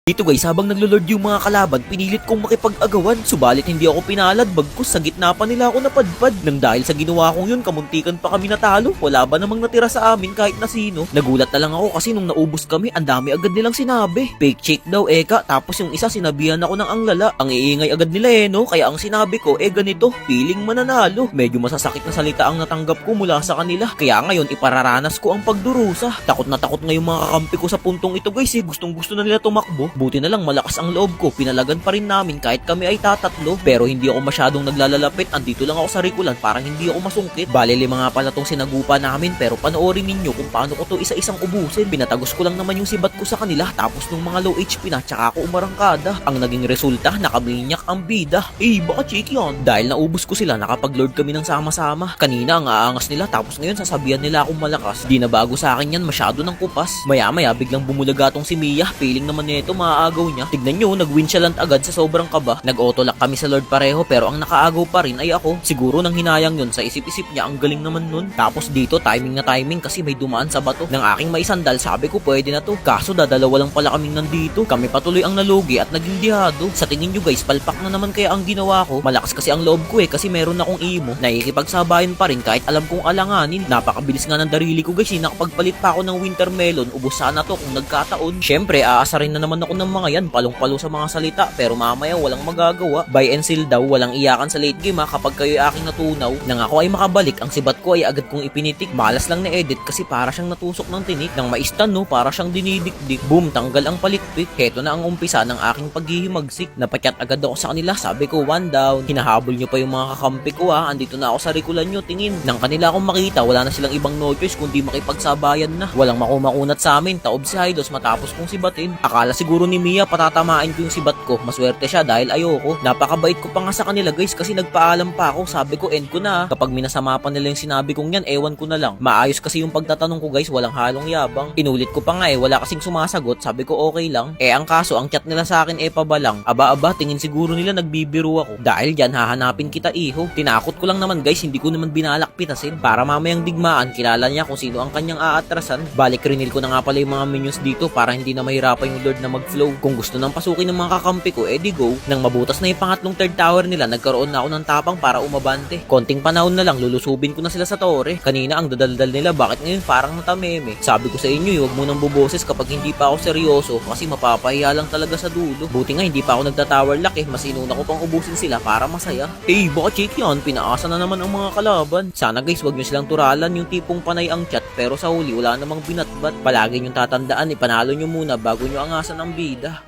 Dito guys, habang naglo-lord yung mga kalaban, pinilit kong makipag-agawan. Subalit hindi ako pinalad, bagkus sa gitna pa nila ako napadpad. Nang dahil sa ginawa kong yun, kamuntikan pa kami natalo. Wala ba namang natira sa amin kahit na sino? Nagulat na lang ako kasi nung naubos kami, ang dami agad nilang sinabi. Fake check daw eka, tapos yung isa sinabihan ako ng anglala. Ang iingay agad nila no? Kaya ang sinabi ko, ganito, feeling mananalo. Medyo masasakit na salita ang natanggap ko mula sa kanila. Kaya ngayon, ipararanas ko ang pagdurusa. Takot na takot ngayong mga kakampi ko sa puntong ito guys Gustong gusto na nila tumakbo. Buti na lang malakas ang loob ko, pinalagan pa rin namin kahit kami ay tatatlo. Pero hindi ako masyadong naglalalapit, andito lang ako sa rikulan para hindi ako masungkit. Bale 5 nga pala tong sinagupa namin, pero panoorin ninyo kung paano ko to isa-isang ubusin. Pinatagos ko lang naman yung sibat ko sa kanila, tapos nung mga low HP na, tsaka ako umarangkada. Ang naging resulta, nakaminyak ang bida. Baka cheek yan. Dahil naubos ko sila, nakapag-lord kami ng sama-sama. Kanina ang aangas nila, tapos ngayon sasabihan nila akong malakas. Di na bago sa akin yan, masyado ng kupas. Maya-maya biglang bumulaga tong si Mia, feeling naman nito maaagaw niya. Tignan nyo, nag-windshield agad sa sobrang kaba. Nag-autolock kami sa Lord pareho, pero ang nakaagaw pa rin ay ako. Siguro nang hinayang yun, sa isip-isip niya, ang galing naman nun. Tapos dito, timing na timing kasi may dumaan sa bato. Nang aking may sandal, sabi ko pwede na to. Kaso dadalawa lang pala kaming nandito. Kami patuloy ang nalugi at naging dihado. Sa tingin nyo guys, palpak na naman kaya ang ginawa ko. Malakas kasi ang loob ko kasi meron akong imo. Nakikipagsabayan pa rin kahit alam kong alanganin. Napakabilis nga ng darili ko guys Nakapagpalit pa ako ng winter melon. Ubos sana to kung nagkataon. Syempre, aasarin na naman ako ng mga yan, palong-palo sa mga salita, pero mamaya walang magagawa. Buy and sell daw, walang iyakan sa late game kapag kayo aking natunaw. Nang ako ay makabalik, ang sibat ko ay agad kong ipinitik. Malas lang na edit kasi para siyang natusok ng tinik. Nang maistan para siyang dinidikdik. Boom, tanggal ang palikpik. Heto na ang umpisa ng aking paghihimagsik. Napakyat agad ako sa kanila, sabi ko 1 down. Hinahabol nyo pa yung mga kakampi ko andito na ako sa rikulan nyo, tingin. Nang kanila akong makita, wala na silang ibang no choice kundi makipagsabayan na. Walang makumakunat sa amin, taob si Hydos matapos kong sibatin. Akala siguro ni Mia patatamain ko yung sibat ko. Maswerte siya dahil ayoko. Napakabait ko pa nga sa kanila guys kasi nagpaalam pa ako. Sabi ko end ko na. Kapag minasama pa nila yung sinabi kong yan, ewan ko na lang. Maayos kasi yung pagtatanong ko guys, walang halong yabang. Inulit ko pa nga wala kasing sumasagot. Sabi ko okay lang. Ang kaso, ang chat nila sa akin pabalang. Aba, tingin siguro nila nagbibiro ako. Dahil dyan, hahanapin kita iho. Tinakot ko lang naman guys, hindi ko naman binalak pitasin. Para mamayang digmaan, kilala niya kung sino ang kanyang aatrasan. Balik rinil ko na nga pala yung mga minions dito para hindi na mahirapan yung Lord na mag-flow. Kung gusto nang pasukin ng mga kakampi ko, di go. Nang mabutas na yung pangatlong third tower nila, nagkaroon na ako ng tapang para umabante. Konting panahon na lang, lulusubin ko na sila sa tore. Kanina ang dadaldal nila, bakit ngayon parang natameme? Sabi ko sa inyo, huwag mo nang buboses kapag hindi pa ako seryoso kasi mapapahiya lang talaga sa dulo. Buti nga hindi pa ako nagta-tower lock mas inuna ko pang ubusin sila para masaya. Baka check yan, pinaasa na naman ang mga kalaban. Sana guys, wag nyo silang turalan yung tipong panay ang chat pero sa huli wala namang binatbat. Palagi nyo tatandaan, ipanalo nyo muna bago nyo angasan ang bida.